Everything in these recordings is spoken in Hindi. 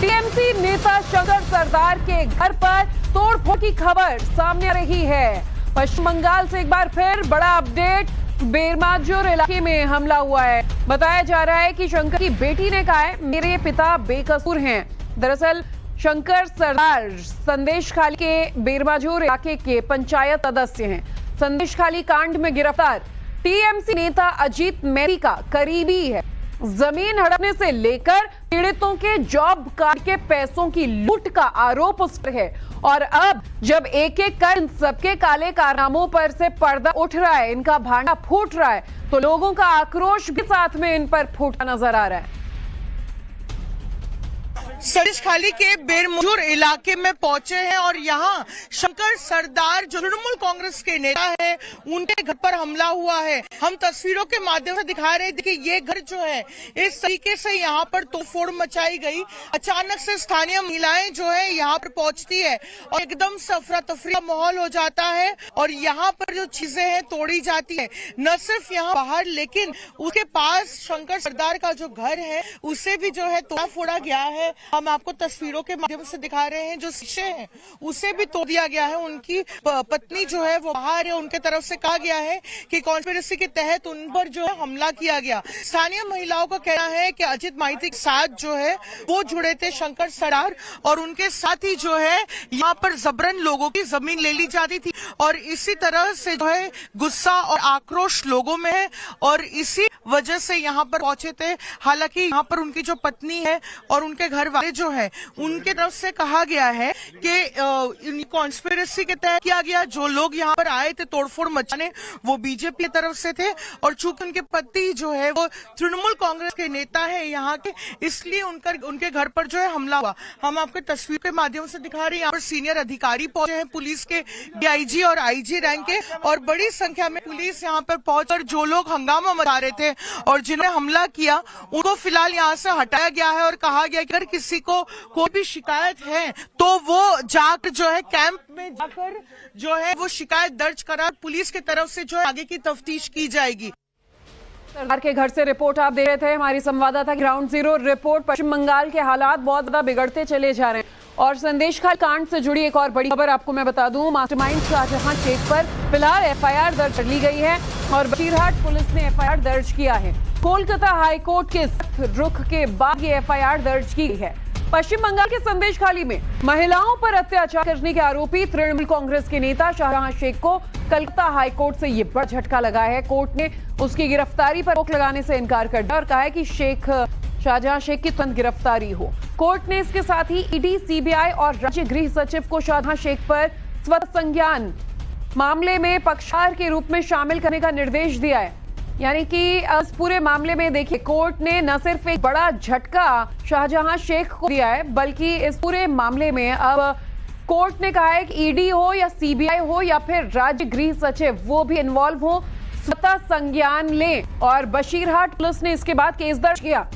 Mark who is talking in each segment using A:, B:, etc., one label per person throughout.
A: टीएमसी नेता शंकर सरदार के घर पर तोड़फोड़ की खबर सामने आ रही है। पश्चिम बंगाल से एक बार फिर बड़ा अपडेट, बेरमाजोर इलाके में हमला हुआ है। बताया जा रहा है कि शंकर की बेटी ने कहा है मेरे पिता बेकसूर हैं। दरअसल शंकर सरदार संदेशखाली के बेरमाजोर इलाके के पंचायत सदस्य हैं। संदेशखाली कांड में गिरफ्तार टीएमसी नेता अजीत मैती का करीबी है। जमीन हड़पने से लेकर पीड़ितों के जॉब कार्ड के पैसों की लूट का आरोप उस पर है। और अब जब एक एक कर इन सबके काले कारनामों पर से पर्दा उठ रहा है, इनका भांडा फूट रहा है, तो लोगों का आक्रोश भी साथ में इन पर फूटा नजर आ रहा है।
B: संदेशखाली के बेरमाजोर इलाके में पहुंचे हैं और यहाँ शंकर सरदार जो तृणमूल कांग्रेस के नेता है, उनके घर पर हमला हुआ है। हम तस्वीरों के माध्यम से दिखा रहे थे कि ये घर जो है इस तरीके से यहाँ पर तोड़फोड़ मचाई गई। अचानक से स्थानीय महिलाएं जो है यहाँ पर पहुंचती है और एकदम से अफरा तफरी का माहौल हो जाता है और यहाँ पर जो चीजें हैं तोड़ी जाती है। न सिर्फ यहाँ बाहर, लेकिन उसके पास शंकर सरदार का जो घर है उसे भी जो है तोड़ा फोड़ा गया है। हम आपको तस्वीरों के माध्यम से दिखा रहे हैं, जो शीशे हैं उसे भी तोड़ दिया गया है। उनकी पत्नी जो है वो बाहर है, उनके तरफ से कहा गया है कि कॉन्स्पिरेसी के तहत उन पर जो है हमला किया गया। स्थानीय महिलाओं का कहना है कि अजीत मैती के साथ जो है वो जुड़े थे शंकर सरदार और उनके साथ ही जो है यहाँ पर जबरन लोगों की जमीन ले ली जाती थी और इसी तरह से जो है गुस्सा और आक्रोश लोगों में है और इसी वजह से यहाँ पर पहुंचे थे। हालांकि यहाँ पर उनकी जो पत्नी है और उनके घर वाले जो है उनके तरफ से कहा गया है कि कॉन्स्पिरेसी के तहत किया गया। जो लोग यहाँ पर आए थे तोड़फोड़ मचाने वो बीजेपी की तरफ से थे और चूंकि उनके पति जो है वो तृणमूल कांग्रेस के नेता है यहाँ के, इसलिए उनके घर पर जो है हमला हुआ। हम आपको तस्वीर के माध्यम से दिखा रहे हैं। यहाँ पर सीनियर अधिकारी पहुंचे हैं, पुलिस के डीआईजी और आईजी रैंक के, और बड़ी संख्या में पुलिस यहाँ पर पहुंचकर जो लोग हंगामा मचा रहे थे और जिन्होंने हमला किया उनको फिलहाल यहाँ से हटाया गया है और कहा गया कि अगर किसी को कोई भी शिकायत है तो वो जाकर जो है कैंप में जाकर जो है वो शिकायत दर्ज करा, पुलिस की तरफ से जो है आगे की तफ्तीश की जाएगी।
A: सरदार के घर से रिपोर्ट आप दे रहे थे हमारी संवाददाता ग्राउंड जीरो रिपोर्ट। पश्चिम बंगाल के हालात बहुत ज्यादा बिगड़ते चले जा रहे हैं और संदेशखाली कांड से जुड़ी एक और बड़ी खबर आपको मैं बता दूं। मास्टरमाइंड शाहजहां शेख पर फिलहाल एफआईआर दर्ज कर ली गई है और बशीरहाट पुलिस ने एफआईआर दर्ज किया है। कोलकाता हाईकोर्ट के सख्त रुख के बाद ये एफआईआर दर्ज की गई है। पश्चिम बंगाल के संदेशखाली में महिलाओं पर अत्याचार करने के आरोपी तृणमूल कांग्रेस के नेता शाहजहां शेख को कलकत्ता हाईकोर्ट से ये बड़ा झटका लगा है। कोर्ट ने उसकी गिरफ्तारी पर रोक लगाने से इनकार कर दिया और कहा है कि शाहजहां शेख की तुरंत गिरफ्तारी हो। कोर्ट ने इसके साथ ही ईडी, सीबीआई और राज्य गृह सचिव को शाहजहां शेख पर स्वतः संज्ञान मामले में पक्षकार के रूप में शामिल करने का निर्देश दिया है। यानी कि इस पूरे मामले में देखिए कोर्ट ने न सिर्फ एक बड़ा झटका शाहजहां शेख को दिया है, बल्कि इस पूरे मामले में अब कोर्ट ने कहा है कि ईडी हो या सीबीआई हो या फिर राज्य गृह सचिव, वो भी इन्वॉल्व हो, स्वतः संज्ञान लें। और बशीरहाट पुलिस ने इसके बाद केस दर्ज किया।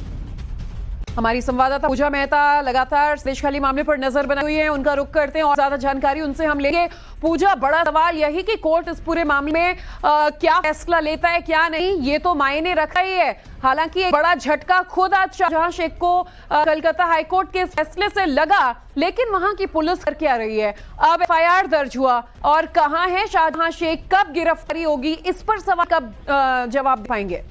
A: हमारी संवाददाता पूजा मेहता लगातार संदेशखाली मामले पर नजर बनाई हुई है, उनका रुख करते हैं और ज्यादा जानकारी उनसे हम लेंगे। पूजा, बड़ा सवाल यही कि कोर्ट इस पूरे मामले में क्या फैसला लेता है क्या नहीं, ये तो मायने रखा ही है। हालांकि एक बड़ा झटका खुद आज शाहजहां शेख को कलकत्ता हाईकोर्ट के फैसले से लगा, लेकिन वहां की पुलिस कर क्या रही है। अब एफआईआर दर्ज हुआ और कहां है शाहजहां शेख, कब गिरफ्तारी होगी, इस पर सवाल कब जवाब पाएंगे।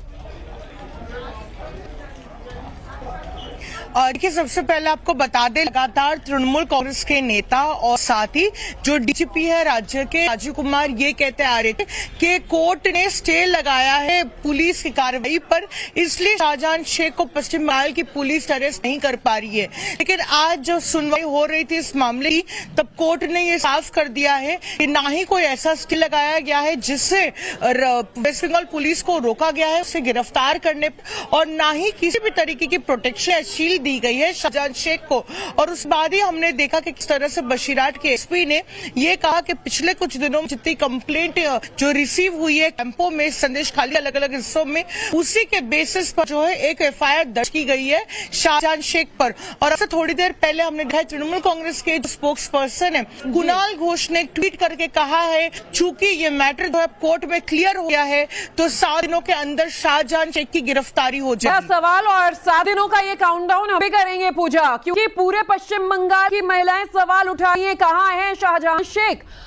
B: देखिए, सबसे पहले आपको बता दें, लगातार तृणमूल कांग्रेस के नेता और साथ ही जो डीजीपी है राज्य के राजीव कुमार ये कहते आ रहे थे कि कोर्ट ने स्टे लगाया है पुलिस की कार्रवाई पर, इसलिए शाहजहां शेख को पश्चिम बंगाल की पुलिस अरेस्ट नहीं कर पा रही है। लेकिन आज जब सुनवाई हो रही थी इस मामले की, तब कोर्ट ने ये साफ कर दिया है कि ना ही कोई ऐसा स्टे लगाया गया है जिससे वेस्ट बंगाल पुलिस को रोका गया है उसे गिरफ्तार करने, और ना ही किसी भी तरीके की प्रोटेक्शन शील्ड दी गई है शाहजहां शेख को। और उस बाद ही हमने देखा कि किस तरह से बशीरहाट के एसपी ने ये कहा कि पिछले कुछ दिनों में जितनी कंप्लेंट जो रिसीव हुई है कैंपों में, संदेशखाली अलग अलग हिस्सों में, उसी के बेसिस पर जो है एक एफआईआर दर्ज की गई है शाहजहां शेख पर। और अब से थोड़ी देर पहले हमने देखा तृणमूल कांग्रेस के जो स्पोक्स पर्सन है कुणाल घोष ने ट्वीट करके कहा है चूंकि ये मैटर जो है कोर्ट में क्लियर हो गया है तो 7 दिनों के अंदर शाहजहां शेख की गिरफ्तारी हो जाए।
A: सवाल और 7 दिनों का ये काउंटडाउन हम भी करेंगे पूजा, क्योंकि पूरे पश्चिम बंगाल की महिलाएं सवाल उठा रही हैं, कहां है शाहजहां शेख।